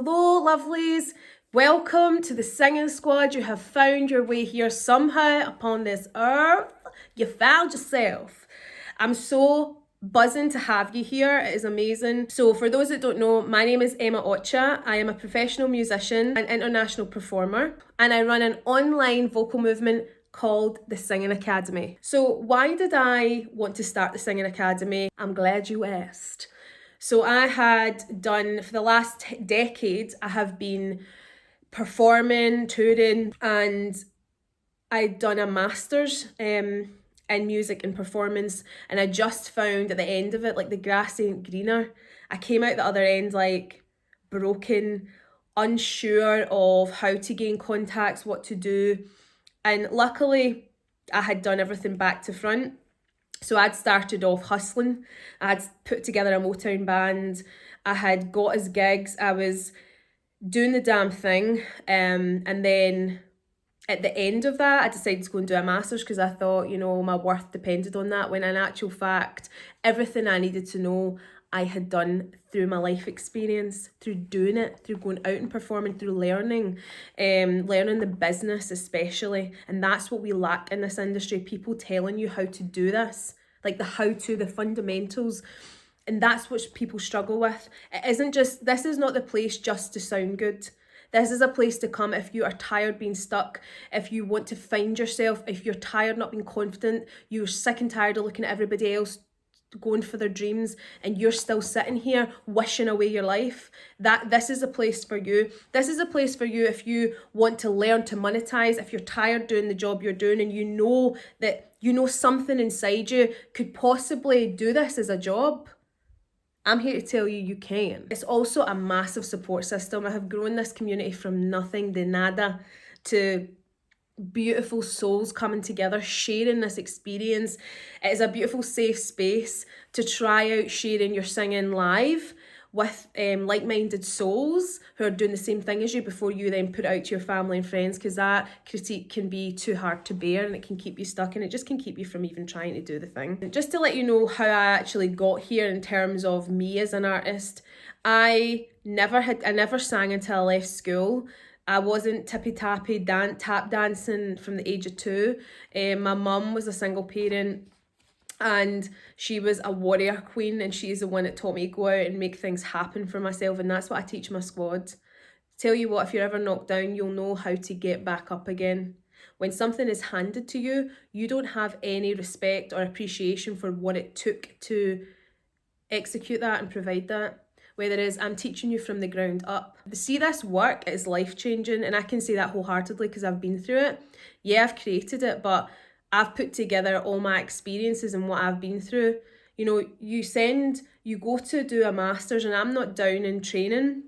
Hello, lovelies. Welcome to the singing squad. You have found your way here somehow upon this earth. You found yourself. I'm so buzzing to have you here. It is amazing. So for those that don't know, my name is Emma Ochia. I am a professional musician and international performer, and I run an online vocal movement called the Singing Academy. So why did I want to start the Singing Academy? I'm glad you asked. So I had done, for the last decade, I have been performing, touring, and I'd done a master's in music and performance, and I just found at the end of it, like, the grass ain't greener. I came out the other end like broken, unsure of how to gain contacts, what to do, and luckily I had done everything back to front. So I'd started off hustling. I had put together a Motown band. I had got us gigs. I was doing the damn thing. And then at the end of that, I decided to go and do a master's because I thought, my worth depended on that, when in actual fact, everything I needed to know, I had done through my life experience, through doing it, through going out and performing, through learning the business especially. And that's what we lack in this industry, people telling you how to do this, like the fundamentals. And that's what people struggle with. This is not the place just to sound good. This is a place to come if you are tired being stuck, if you want to find yourself, if you're tired not being confident, you're sick and tired of looking at everybody else going for their dreams and you're still sitting here wishing away your life. This is a place for you. This is a place for you if you want to learn to monetize, if you're tired doing the job you're doing and you know that something inside you could possibly do this as a job. I'm here to tell you, you can. It's also a massive support system. I have grown this community from nothing, de nada, to beautiful souls coming together, sharing this experience. It is a beautiful safe space to try out sharing your singing live with like-minded souls who are doing the same thing as you before you then put it out to your family and friends, because that critique can be too hard to bear and it can keep you stuck and it just can keep you from even trying to do the thing. And just to let you know how I actually got here in terms of me as an artist, I never sang until I left school. I wasn't tippy-tappy tap dancing from the age of 2. My mum was a single parent and she was a warrior queen, and she's the one that taught me to go out and make things happen for myself, and that's what I teach my squad. Tell you what, if you're ever knocked down, you'll know how to get back up again. When something is handed to you, you don't have any respect or appreciation for what it took to execute that and provide that. Whether it is, I'm teaching you from the ground up. See, this work is life-changing, and I can say that wholeheartedly because I've been through it. Yeah, I've created it, but I've put together all my experiences and what I've been through. You go to do a master's, and I'm not down in training.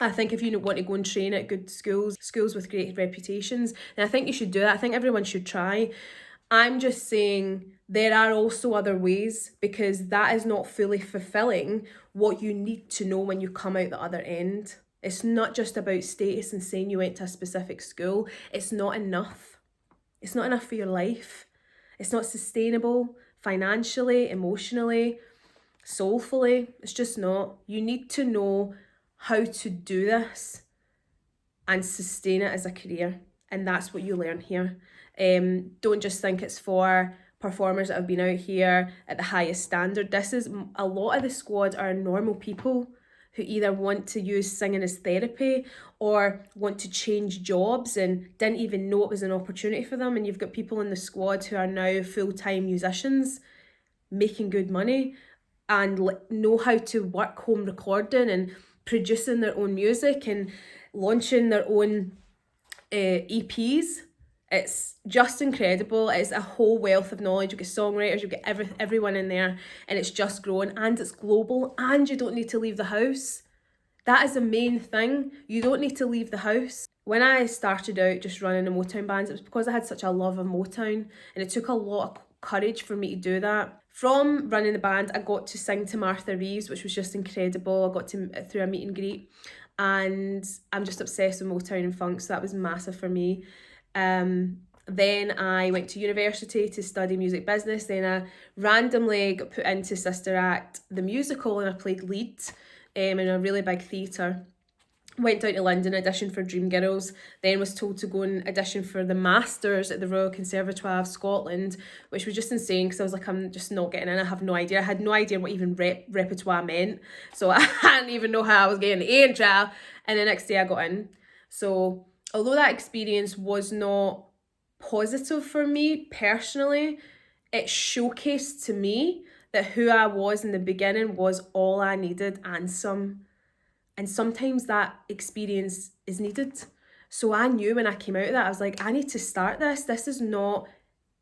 I think if you want to go and train at good schools with great reputations, then I think you should do that. I think everyone should try. I'm just saying there are also other ways, because that is not fully fulfilling what you need to know when you come out the other end. It's not just about status and saying you went to a specific school. It's not enough. It's not enough for your life. It's not sustainable financially, emotionally, soulfully. It's just not. You need to know how to do this and sustain it as a career. And that's what you learn here. Don't just think it's for performers that have been out here at the highest standard. A lot of the squad are normal people who either want to use singing as therapy or want to change jobs and didn't even know it was an opportunity for them. And you've got people in the squad who are now full-time musicians making good money and know how to work home recording and producing their own music and launching their own EPs. It's just incredible. It's a whole wealth of knowledge. You've got songwriters, you've got everyone in there, and it's just growing, and it's global, and you don't need to leave the house. That is the main thing. You don't need to leave the house. When I started out just running the Motown bands, it was because I had such a love of Motown, and it took a lot of courage for me to do that. From running the band, I got to sing to Martha Reeves, which was just incredible. I got to through a meet and greet, and I'm just obsessed with Motown and funk, so that was massive for me. Then I went to university to study music business. Then I randomly got put into Sister Act, the musical, and I played lead in a really big theatre. went down to London, auditioned for Dreamgirls, then was told to go and audition for the Masters at the Royal Conservatoire of Scotland, which was just insane because I was like, I'm just not getting in. I have no idea. I had no idea what even repertoire meant. So I didn't even know how I was getting the A in trial. And the next day I got in. So although that experience was not positive for me personally, it showcased to me that who I was in the beginning was all I needed and some. And sometimes that experience is needed. So I knew when I came out of that, I was like, I need to start this. This is not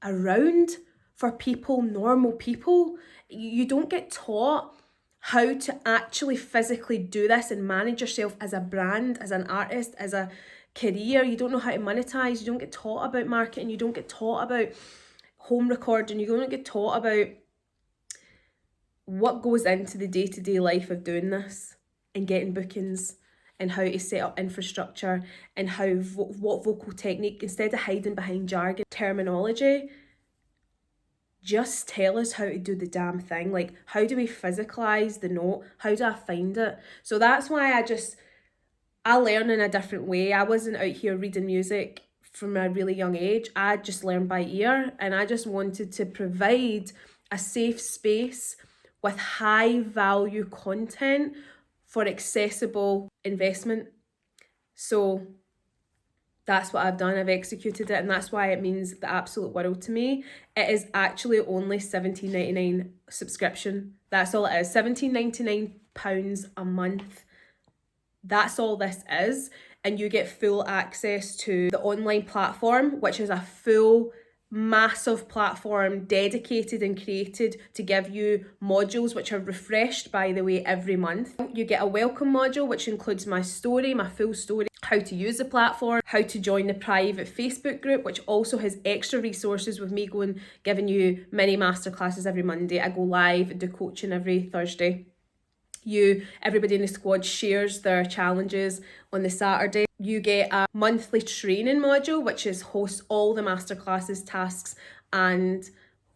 around for people, normal people. You don't get taught how to actually physically do this and manage yourself as a brand, as an artist, as a career. You don't know how to monetize. You don't get taught about marketing. You don't get taught about home recording. You don't get taught about what goes into the day-to-day life of doing this and getting bookings and how to set up infrastructure and how what vocal technique, instead of hiding behind jargon terminology, just tell us how to do the damn thing. Like, how do we physicalize the note? How do I find it? So that's why I learn in a different way. I wasn't out here reading music from a really young age. I just learned by ear, and I just wanted to provide a safe space with high value content for accessible investment. So that's what I've done. I've executed it, and that's why it means the absolute world to me. It is actually only £17.99 subscription. That's all it is. £17.99 a month. That's all this is. And you get full access to the online platform, which is a full massive platform dedicated and created to give you modules which are refreshed, by the way, every month. You get a welcome module which includes my story, my full story, how to use the platform, how to join the private Facebook group, which also has extra resources with me giving you mini masterclasses every Monday. I go live and do coaching every Thursday. Everybody in the squad shares their challenges on the Saturday. You get a monthly training module, which hosts all the masterclasses, tasks, and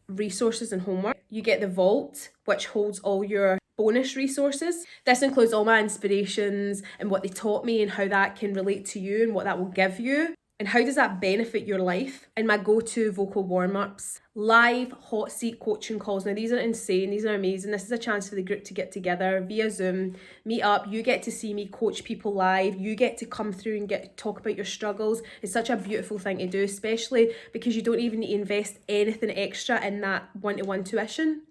resources and homework. You get the vault, which holds all your bonus resources. This includes all my inspirations and what they taught me and how that can relate to you and what that will give you. And how does that benefit your life? And my go-to vocal warm-ups, live hot seat coaching calls. Now, these are insane. These are amazing. This is a chance for the group to get together via Zoom, meet up. You get to see me coach people live. You get to come through and get to talk about your struggles. It's such a beautiful thing to do, especially because you don't even need to invest anything extra in that one-to-one tuition.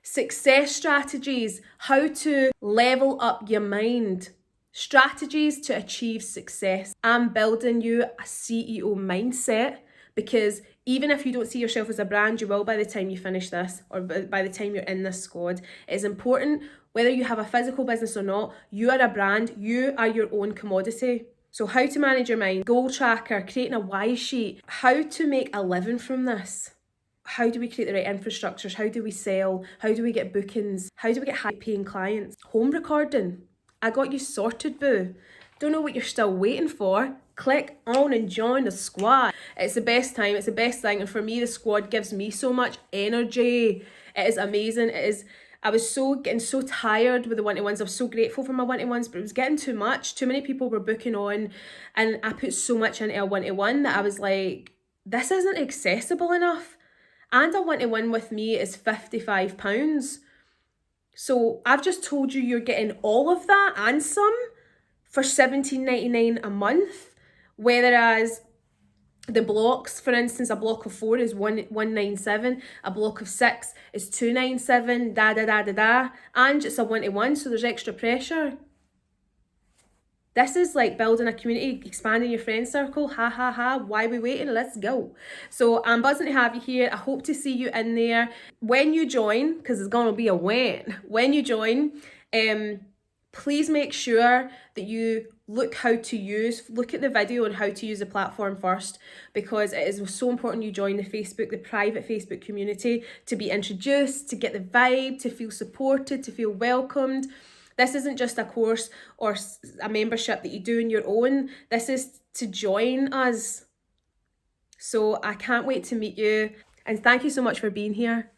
Success strategies, how to level up your mind. Strategies to achieve success. I'm building you a CEO mindset, because even if you don't see yourself as a brand, you will by the time you finish this, or by the time you're in this squad. It's important, whether you have a physical business or not, you are a brand, you are your own commodity. So how to manage your mind, goal tracker, creating a why sheet, how to make a living from this. How do we create the right infrastructures? How do we sell? How do we get bookings? How do we get high paying clients? Home recording. I got you sorted, boo. Don't know what you're still waiting for. Click on and join the squad. It's the best time. It's the best thing. And for me, the squad gives me so much energy. It is amazing. I was getting so tired with the one-to-ones. I was so grateful for my one-to-ones, but it was getting too much. Too many people were booking on, and I put so much into a one-to-one that I was like, this isn't accessible enough. And a one-to-one with me is £55. So I've just told you you're getting all of that and some for £17.99 a month. Whereas the blocks, for instance, a block of 4 is 197, a block of 6 is 297, and it's a one-to-one, so there's extra pressure. This is like building a community, expanding your friend circle. Ha ha ha. Why are we waiting? Let's go. So I'm buzzing to have you here. I hope to see you in there. When you join, because it's going to be a when you join, please make sure that you look at the video on how to use the platform first, because it is so important you join the private Facebook community, to be introduced, to get the vibe, to feel supported, to feel welcomed. This isn't just a course or a membership that you do on your own. This is to join us. So I can't wait to meet you. And thank you so much for being here.